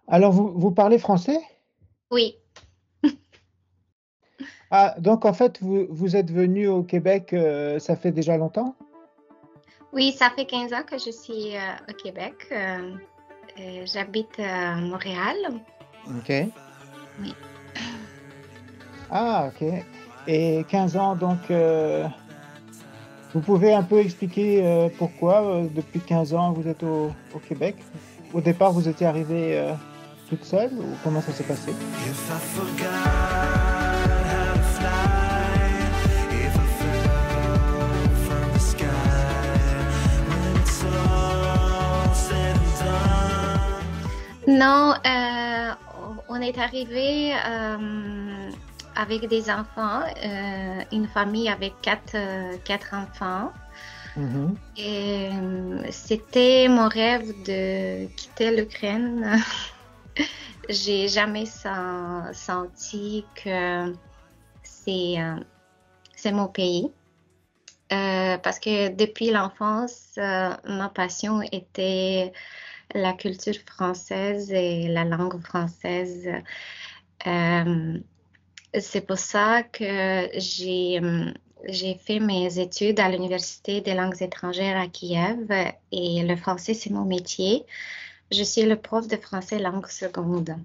Alors, vous parlez français? Oui, Ah, donc en fait, vous êtes venu au Québec, ça fait déjà longtemps? oui, ça fait 15 ans que je suis au Québec. J'habite à Montréal. Ok. Oui. Ah, ok. Et 15 ans, donc, vous pouvez un peu expliquer pourquoi, depuis 15 ans, vous êtes au Québec? Au départ, vous étiez arrivée toute seule ou comment ça s'est passé? If I forgot how to fly, if I fell from the sky, when it's all said and done. Non, on est arrivé avec des enfants, une famille avec quatre enfants. Mhm. Et c'était mon rêve de quitter l'Ukraine. J'ai jamais senti que c'est c'est mon pays. Parce que depuis l'enfance, ma passion était la culture française et la langue française. Euh, c'est pour ça que j'ai fait mes études à l'Université des langues étrangères à Kiev et le français, c'est mon métier. Je suis le prof de français langue seconde.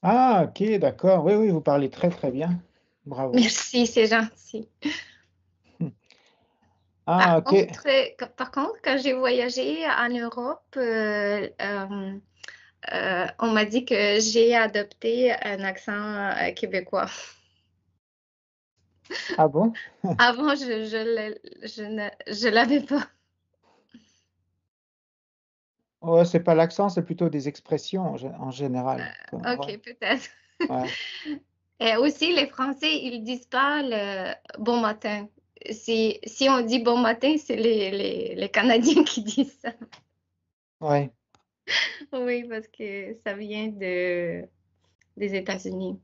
Ah, ok, d'accord. Oui, oui, vous parlez très, très bien. Bravo. Merci, c'est gentil. Ah, ok. Par contre, quand j'ai voyagé en Europe, on m'a dit que j'ai adopté un accent québécois. Ah bon? Avant, je l'avais pas. Ouais, c'est pas l'accent, c'est plutôt des expressions en général. Ouais, Ok, peut-être. ouais. Et aussi, les Français, ils disent pas le bon matin. Si on dit bon matin, c'est les Canadiens qui disent ça. Ouais, Oui, parce que ça vient des États-Unis.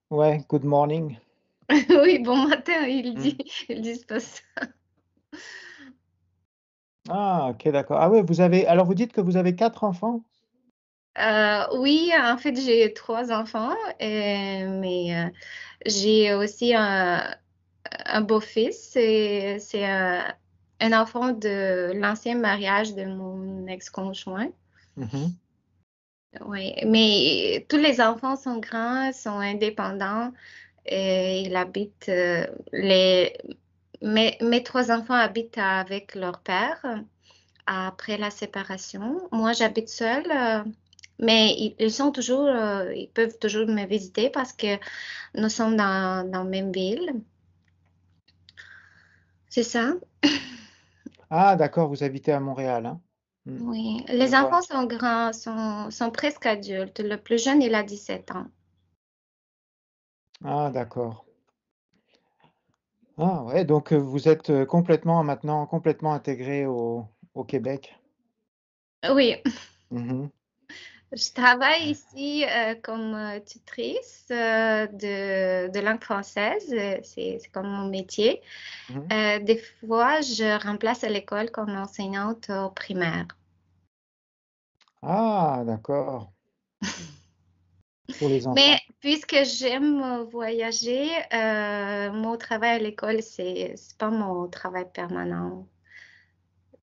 ouais, good morning. Oui, bon matin, Hmm. ils disent pas ça. Ah, ok, d'accord. Ah oui, alors vous dites que vous avez quatre enfants? Oui, en fait, j'ai trois enfants, mais j'ai aussi un beau-fils. C'est un enfant de l'ancien mariage de mon ex-conjoint. Mhm. Oui, mais tous les enfants sont grands, sont indépendants. Et ils habitent, mes trois enfants habitent avec leur père après la séparation. Moi, j'habite seule, mais ils sont toujours, ils peuvent toujours me visiter parce que nous sommes dans la même ville. C'est ça? Ah, d'accord, vous habitez à Montréal, hein? Hmm, Oui. je Les vois. enfants sont grands, sont presque adultes. Le plus jeune, il a 17 ans. Ah, d'accord. Ah, ouais, donc vous êtes complètement maintenant complètement intégré au Québec. Oui, Mhm, je travaille ici comme tutrice de langue française. C'est comme mon métier. mhm. Des fois, je remplace à l'école comme enseignante au primaire. Ah, d'accord, pour les Mais enfants. puisque j'aime voyager, mon travail à l'école, c'est pas mon travail permanent.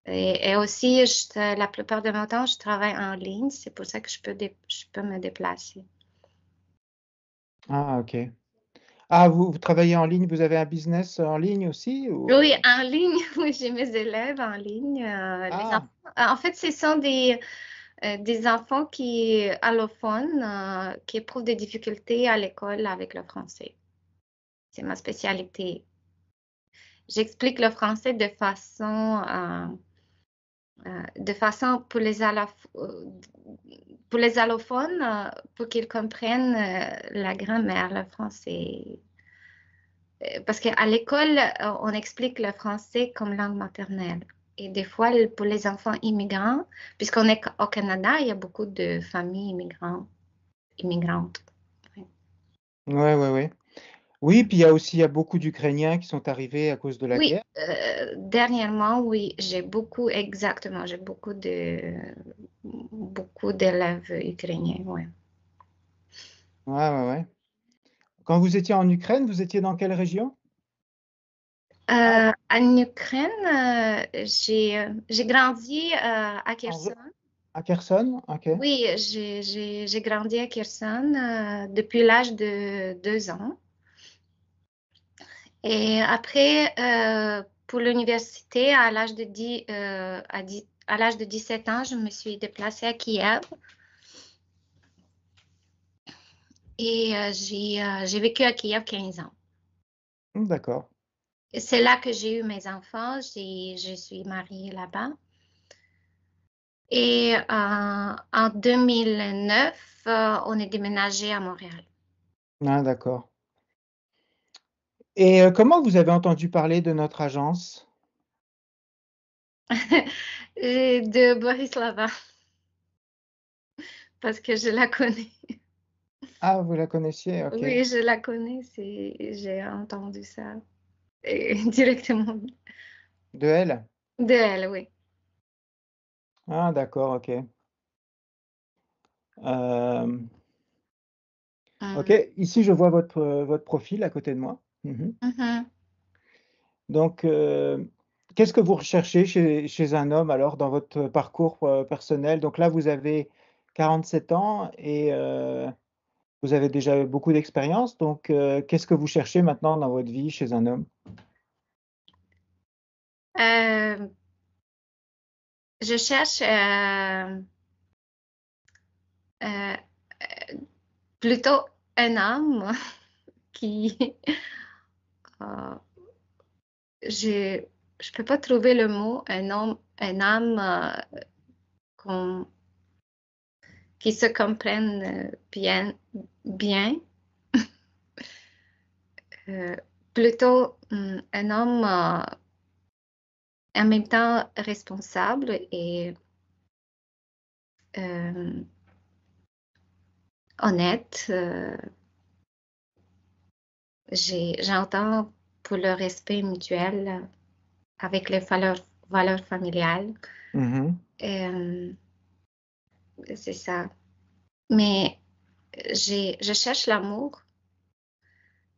Et aussi, la plupart de mon temps, je travaille en ligne. C'est pour ça que je peux me déplacer. Ah, ok. Ah, vous travaillez en ligne, vous avez un business en ligne aussi ou... Oui, en ligne, oui, j'ai mes élèves en ligne. Les enfants, Ah, en fait, ce sont des enfants allophones qui éprouvent des difficultés à l'école avec le français. C'est ma spécialité. J'explique le français de façon pour les allophones, pour qu'ils comprennent la grammaire, le français. Parce qu'à l'école, on explique le français comme langue maternelle. Et des fois, pour les enfants immigrants, puisqu'on est au Canada, il y a beaucoup de familles immigrantes. Oui. ouais, ouais, ouais. Oui, puis il y a beaucoup d'Ukrainiens qui sont arrivés à cause de la Oui, guerre. dernièrement, oui, j'ai beaucoup beaucoup d'élèves ukrainiens, ouais. Ouais. Quand vous étiez en Ukraine, vous étiez dans quelle région? En Ukraine, j'ai grandi à Kherson. À Kherson? Ok. Oui, j'ai grandi à Kherson depuis l'âge de 2 ans. Et après, pour l'université, à l'âge de 17 ans, je me suis déplacée à Kiev. Et j'ai vécu à Kiev 15 ans. D'accord. Et c'est là que j'ai eu mes enfants. Je suis mariée là-bas. Et en 2009, on est déménagé à Montréal. Ah, d'accord. Et comment vous avez entendu parler de notre agence? De Borislava, parce que je la connais. Ah, vous la connaissiez? Ok. Oui, je la connais. J'ai entendu ça directement De elle? de elle, oui. Ah, d'accord, ok. Ok, ici je vois votre profil à côté de moi. Mhm. Mhm. Donc, qu'est-ce que vous recherchez chez un homme alors dans votre parcours personnel? Donc là, vous avez 47 ans et vous avez déjà beaucoup d'expérience. Donc, qu'est-ce que vous cherchez maintenant dans votre vie chez un homme? Euh, je cherche euh, plutôt un homme qui euh, je je peux pas trouver le mot un homme qu'on- qui se comprenne bien. Euh, Plutôt un homme en même temps responsable et euh, honnête. J'entends pour le respect mutuel avec les valeurs familiales. Mhm. Euh, c'est ça. Mais je cherche l'amour.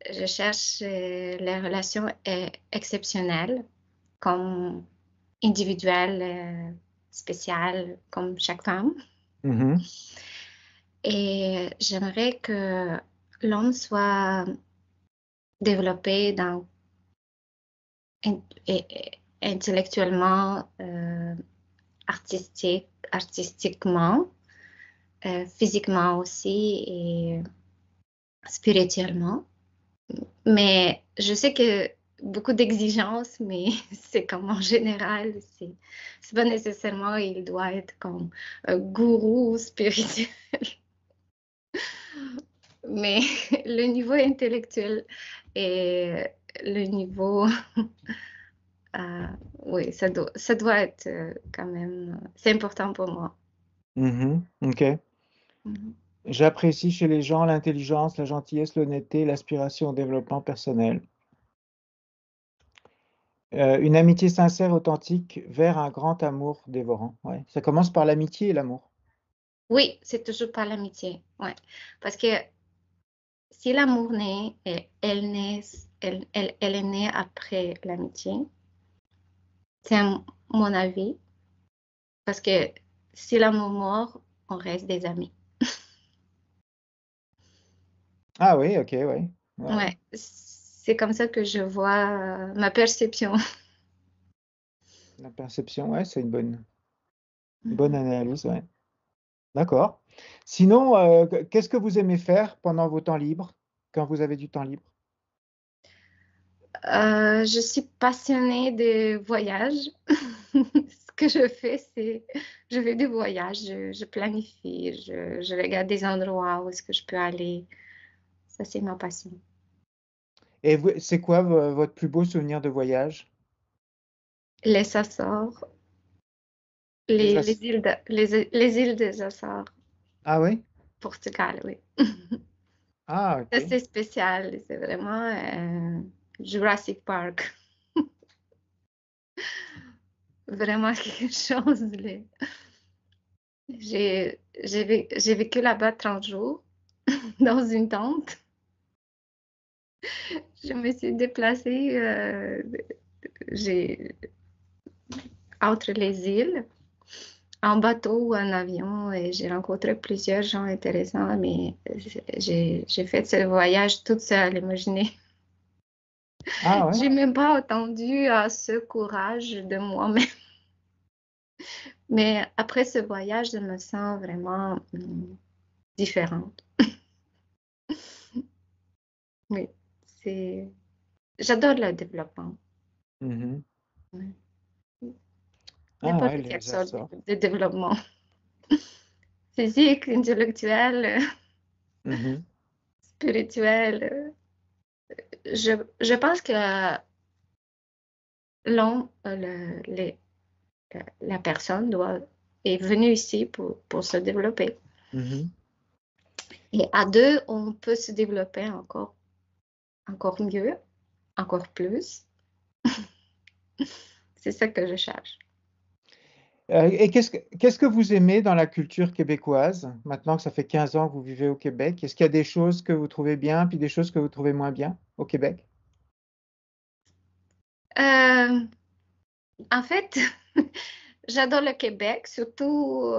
Je cherche les relations exceptionnelles, comme individuelles, spéciales, comme chaque femme. Mhm. Et j'aimerais que l'homme soit développé intellectuellement, artistiquement, physiquement aussi et spirituellement. Mais je sais que beaucoup d'exigences, mais c'est comme en général, c'est pas nécessairement il doit être comme un gourou spirituel. Mais le niveau intellectuel et le niveau, euh, oui, ça doit être quand même, c'est important pour moi. Mhm. Ok. Mhm. J'apprécie chez les gens l'intelligence, la gentillesse, l'honnêteté, l'aspiration au développement personnel. Une amitié sincère, authentique, vers un grand amour dévorant. Ouais. Ça commence par l'amitié et l'amour. Oui, c'est toujours par l'amitié, ouais. Parce que si l'amour naît, elle est née après l'amitié. C'est mon avis. Parce que si l'amour mort, on reste des amis. Ah oui, ok, ouais. Ouais. Ouais, c'est comme ça que je vois ma perception. La perception, ouais, c'est une bonne Mhm. analyse, ouais. D'accord. Sinon, qu'est-ce que vous aimez faire pendant vos temps libres, quand vous avez du temps libre? Je suis passionnée de voyage. Ce que je fais, c'est je fais des voyages, je planifie, je regarde des endroits où est-ce que je peux aller. Ça, c'est ma passion. Et c'est quoi votre plus beau souvenir de voyage? Les Açores, Les les As- îles les îles des Açores, Ah oui? Portugal, oui. Ah, Ça, ok. c'est spécial, c'est vraiment Jurassic Park. Vraiment quelque chose. J'ai vécu là-bas 30 jours dans une tente. Je me suis déplacée j'ai, entre les îles, en bateau ou en avion, et j'ai rencontré plusieurs gens intéressants, mais j'ai fait ce voyage toute seule, imaginez. Ah ouais. J'ai même pas attendu à ce courage de moi-même. Mais après ce voyage, je me sens vraiment différente. Oui, c'est... J'adore le développement. Mhm. Oui. Ah ouais, N'importe quelle les sorte Açores. de développement. Physique, intellectuel, Mhm. spirituel. Je pense que l'homme, la personne est venue ici pour se développer. Mhm. Et à deux, on peut se développer encore mieux, encore plus. C'est ça que je cherche. Et qu'est-ce que vous aimez dans la culture québécoise, maintenant que ça fait 15 ans que vous vivez au Québec? Est-ce qu'il y a des choses que vous trouvez bien, puis des choses que vous trouvez moins bien au Québec? Euh, En fait, j'adore le Québec, surtout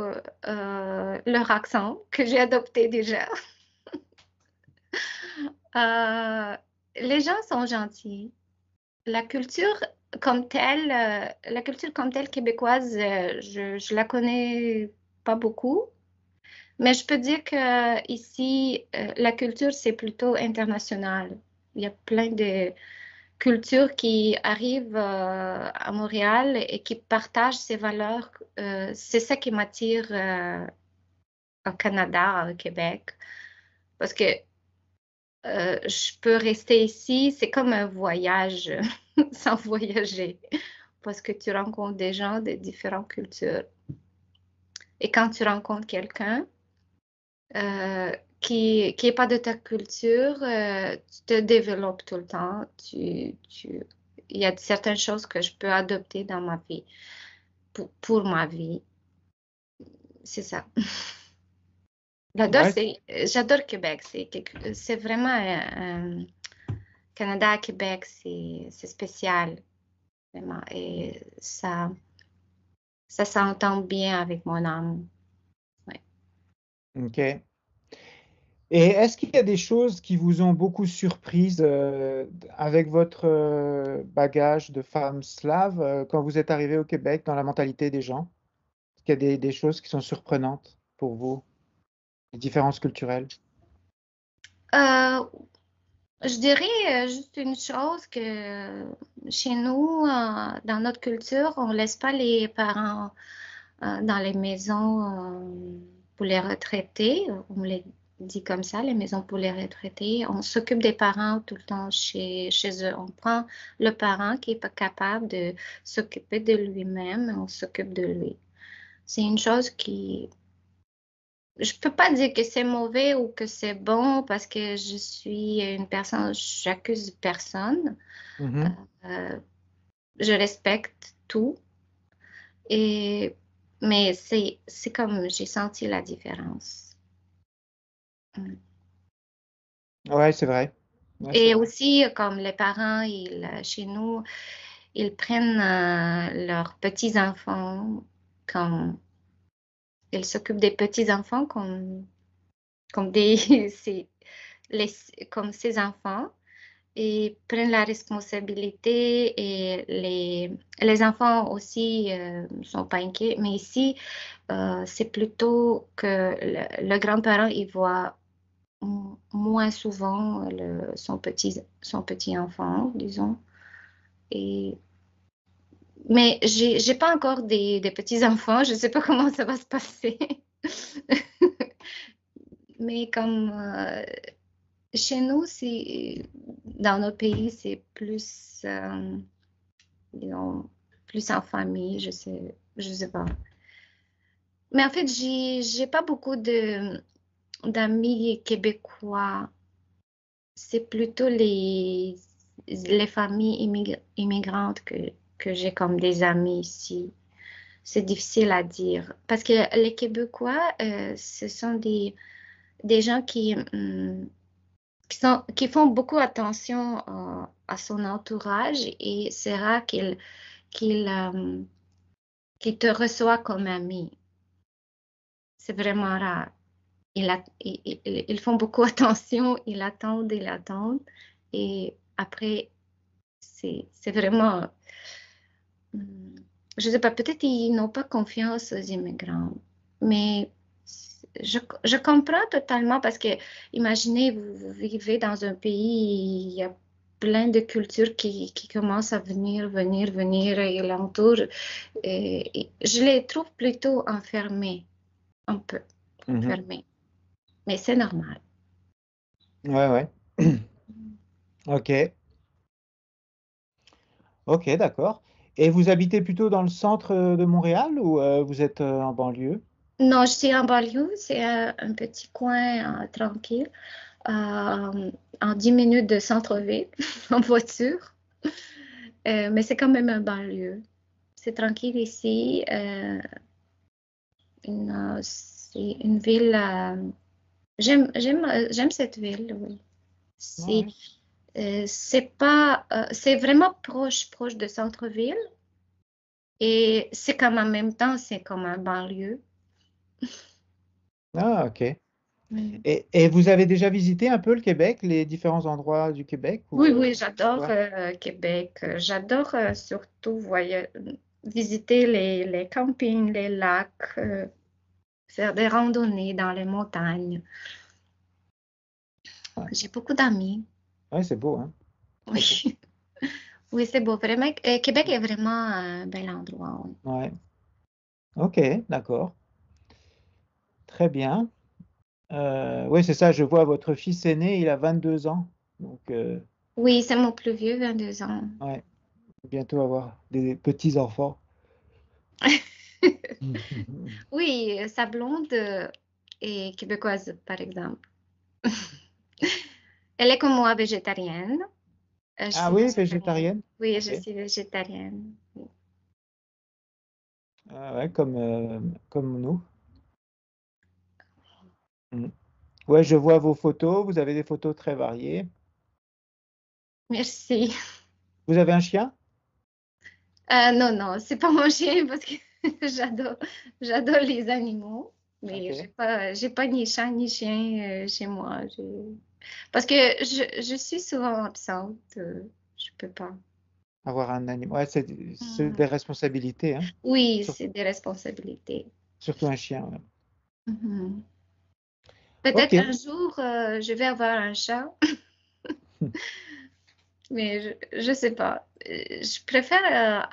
leur accent que j'ai adopté déjà. Euh, les gens sont gentils. La culture la culture comme telle québécoise, je la connais pas beaucoup, mais je peux dire que ici, la culture, c'est plutôt international. Il y a plein de cultures qui arrivent à Montréal et qui partagent ces valeurs. C'est ça qui m'attire au Canada, au Québec, parce que je peux rester ici. C'est comme un voyage sans voyager, parce que tu rencontres des gens de différentes cultures. Et quand tu rencontres quelqu'un euh, qui est pas de ta culture, tu te développes tout le temps. Il y a certaines choses que je peux adopter dans ma vie, pour ma vie. C'est ça. Ouais, J'adore Québec. C'est vraiment Canada, Québec, c'est spécial, vraiment. Et ça s'entend bien avec mon âme. Ouais. ok. Et est-ce qu'il y a des choses qui vous ont beaucoup surprise avec votre bagage de femme slave quand vous êtes arrivé au Québec dans la mentalité des gens? Est-ce qu'il y a des choses qui sont surprenantes pour vous, les différences culturelles? Euh, je dirais juste une chose que chez nous, dans notre culture, on laisse pas les parents dans les maisons pour les retraités. On me les dit comme ça, les maisons pour les retraités. On s'occupe des parents tout le temps chez eux. On prend le parent qui est pas capable de s'occuper de lui-même et on s'occupe de lui. C'est une chose qui... Je peux pas dire que c'est mauvais ou que c'est bon parce que je suis une personne, j'accuse personne. Mhm. Euh, je respecte tout. Et, mais c'est comme j'ai senti la différence. Mm. Ouais, c'est vrai. Ouais, c'est Et vrai. aussi, comme les parents, chez nous, ils prennent leurs petits-enfants comme... Ils s'occupent des petits-enfants comme c'est comme ses enfants et prennent la responsabilité et les enfants aussi ne sont pas inquiets. Mais ici, c'est plutôt que le grand-parent, il voit moins souvent son petit enfant, disons. Et, mais j'ai pas encore des petits enfants, je sais pas comment ça va se passer. Mais comme chez nous, dans notre pays, c'est plus, disons, plus en famille, je sais pas. Mais en fait, j'ai pas beaucoup d'amis québécois. C'est plutôt les familles immigrantes que j'ai comme des amis ici. c'est difficile à dire. Parce que les Québécois, ce sont des gens qui font beaucoup attention à son entourage et c'est rare qu'il te reçoit comme ami. C'est vraiment rare. Ils font beaucoup attention, ils attendent et après, c'est vraiment, hum, je sais pas, peut-être ils n'ont pas confiance aux immigrants, mais je comprends totalement parce que imaginez, vous vivez dans un pays, il y a plein de cultures qui commencent à venir et l'entourent. Et je les trouve plutôt enfermés, un peu Mhm. enfermés, mais c'est normal. Ouais, ouais. Ok, ok, d'accord. Et vous habitez plutôt dans le centre de Montréal ou vous êtes en banlieue? Non, je suis en banlieue, c'est un petit coin tranquille, en 10 minutes de centre-ville, en voiture. Mais c'est quand même un banlieue. C'est tranquille ici. C'est une ville. J'aime cette ville, oui. C'est Ouais. c'est pas, c'est vraiment proche de centre-ville et c'est comme en même temps, c'est comme un banlieue. Ah, ok. Mm. Et vous avez déjà visité un peu le Québec, les différents endroits du Québec Oui, ou oui, j'adore ouais. Québec. J'adore surtout visiter les campings, les lacs, faire des randonnées dans les montagnes. Ouais, J'ai beaucoup d'amis. ouais, c'est beau, hein? Très beau. Oui, oui, c'est beau. Vraiment, Québec est vraiment un bel endroit. Oui. Ouais. Ok, d'accord. Très bien. Oui, c'est ça, je vois votre fils aîné, il a 22 ans. Donc, Oui, c'est mon plus vieux, 22 ans. ouais, bientôt avoir des petits-enfants. Oui, sa blonde est québécoise, par exemple. Elle est comme moi, végétarienne. Je Ah suis oui, végétarienne. végétarienne? Oui, je Ok. suis végétarienne. Ah ouais, comme nous. Mm. Ouais, je vois vos photos, vous avez des photos très variées. Merci. Vous avez un chien? Non, non, c'est pas mon chien parce que j'adore, j'adore les animaux, mais Ok. j'ai pas ni chat ni chien chez moi. Parce que je suis souvent absente, je peux pas. Avoir un animal. Ouais, c'est Mhm. des responsabilités, hein. Oui, Sur- c'est des responsabilités. Surtout un chien. Ouais. Mhm. Ok. Peut-être un jour, je vais avoir un chat, mais je sais pas. Je préfère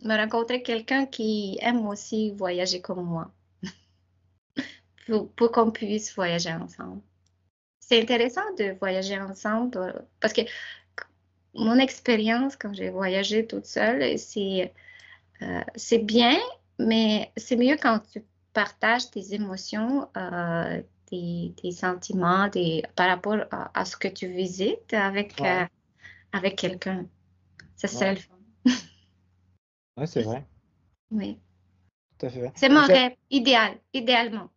me rencontrer quelqu'un qui aime aussi voyager comme moi, pour qu'on puisse voyager ensemble. C'est intéressant de voyager ensemble parce que mon expérience quand j'ai voyagé toute seule, c'est bien, mais c'est mieux quand tu partages tes émotions, tes sentiments, par rapport à ce que tu visites Ouais, avec quelqu'un. Ça serait ouais, le fun. ouais, c'est vrai. Oui. Tout à fait vrai. C'est mon rêve, idéalement.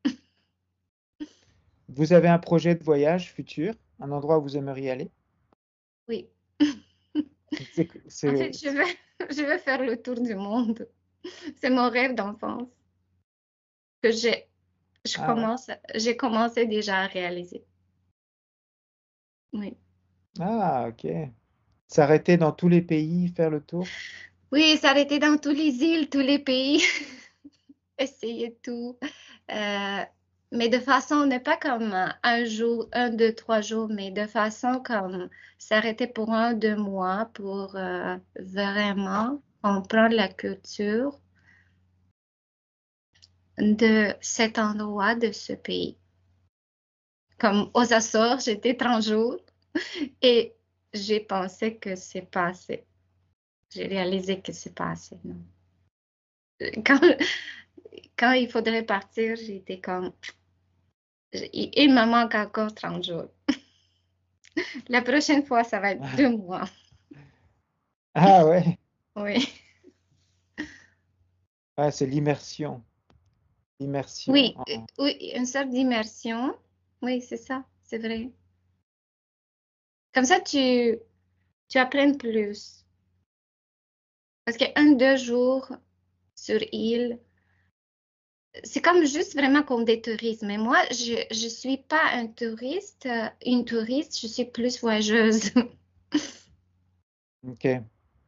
Vous avez un projet de voyage futur, un endroit où vous aimeriez aller? Oui. C'est, En c'est, fait, je veux faire le tour du monde. C'est mon rêve d'enfance que ah ouais. j'ai commencé déjà à réaliser. Oui. Ah, ok. S'arrêter dans tous les pays, faire le tour? Oui, s'arrêter dans toutes les îles, tous les pays, essayer tout. Euh, mais de façon, n'est pas comme un jour, un, deux, 3 jours, mais de façon comme s'arrêter pour 1, 2 mois pour vraiment comprendre la culture de cet endroit, de ce pays. Comme aux Açores, j'étais 30 jours et j'ai pensé que c'est pas assez. J'ai réalisé que c'est pas assez, non. Quand, quand il faudrait partir, j'étais comme, il me manque encore 30 jours. La prochaine fois, ça va être 2 mois. Ah ouais. Oui. Ah, c'est l'immersion. L'immersion. Oui, oui, une sorte d'immersion. Oui, c'est ça, c'est vrai. Comme ça, tu apprends plus. Parce qu'un, 2 jours sur île, c'est comme juste vraiment comme des touristes. Mais moi, je suis pas un touriste, une touriste, je suis plus voyageuse. Ok.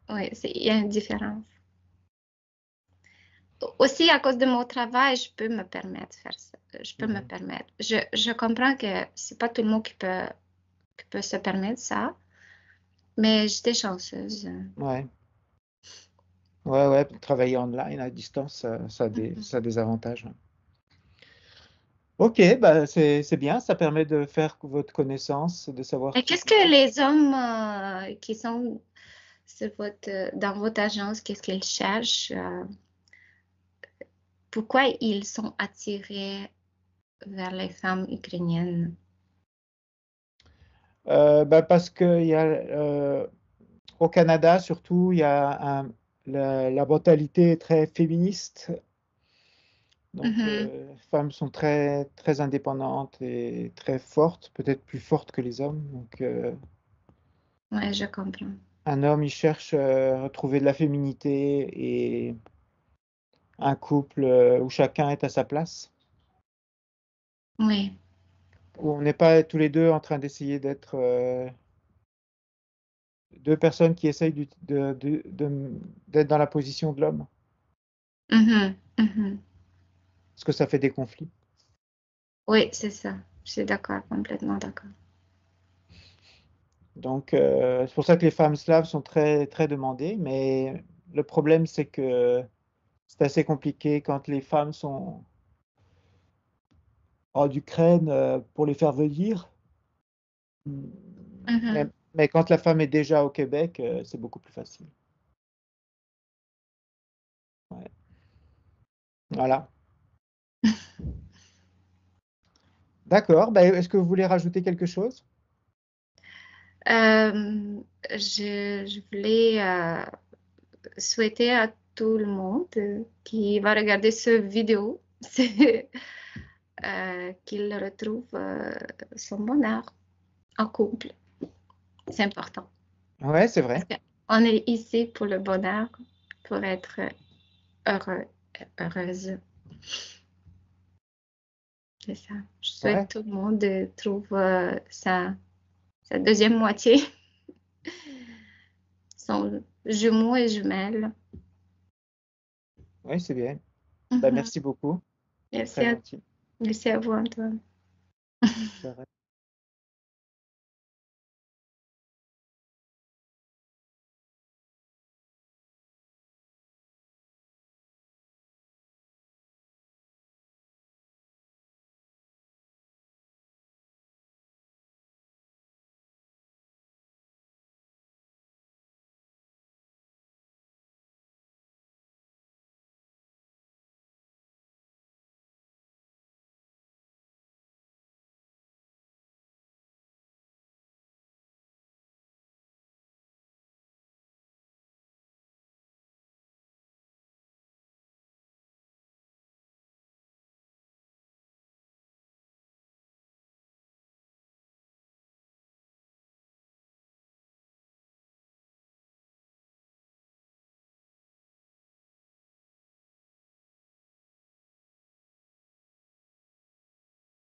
Oui, il y a une différence. Aussi, à cause de mon travail, je peux me permettre de faire ça. Je peux me Mhm. permettre. Je comprends que c'est pas tout le monde qui peut se permettre ça, mais j'étais chanceuse. Ouais. Ouais, ouais. Travailler online à distance, Mhm. ça a des avantages. Ok, bah c'est bien. Ça permet de faire votre connaissance, de savoir Et qui qu'est-ce vous que êtes. les hommes qui sont dans votre agence, qu'est-ce qu'ils cherchent? Pourquoi ils sont attirés vers les femmes ukrainiennes? Bah, parce que au Canada, surtout, il y a la mentalité est très féministe. Donc, Mhm. les femmes sont très, très indépendantes et très fortes, peut-être plus fortes que les hommes. Donc, Ouais, je comprends. un homme, il cherche à retrouver de la féminité et un couple où chacun est à sa place, Oui. où on n'est pas tous les deux en train d'essayer d'être deux personnes qui essayent d'être dans la position de l'homme, Mhm. Mhm. parce que ça fait des conflits. Oui, c'est ça. Je suis d'accord, complètement d'accord. Donc, c'est pour ça que les femmes slaves sont très, très demandées, mais le problème, c'est que c'est assez compliqué quand les femmes sont en Ukraine pour les faire venir. Mais, Mhm. mais quand la femme est déjà au Québec, c'est beaucoup plus facile. Ouais. Voilà. D'accord. Ben, est-ce que vous voulez rajouter quelque chose? Je voulais souhaiter à tout le monde qui va regarder ce vidéo qu'il retrouve son bonheur en couple. C'est important. Ouais, c'est Parce vrai. qu'on est ici pour le bonheur, pour être heureux, heureuse. C'est ça. Je souhaite Ouais. tout le monde de trouver sa deuxième moitié, son jumeau et jumelle. Oui, c'est bien. Ben, Mhm. merci beaucoup. C'est Merci très à, gentil. merci à vous, Antoine. C'est vrai.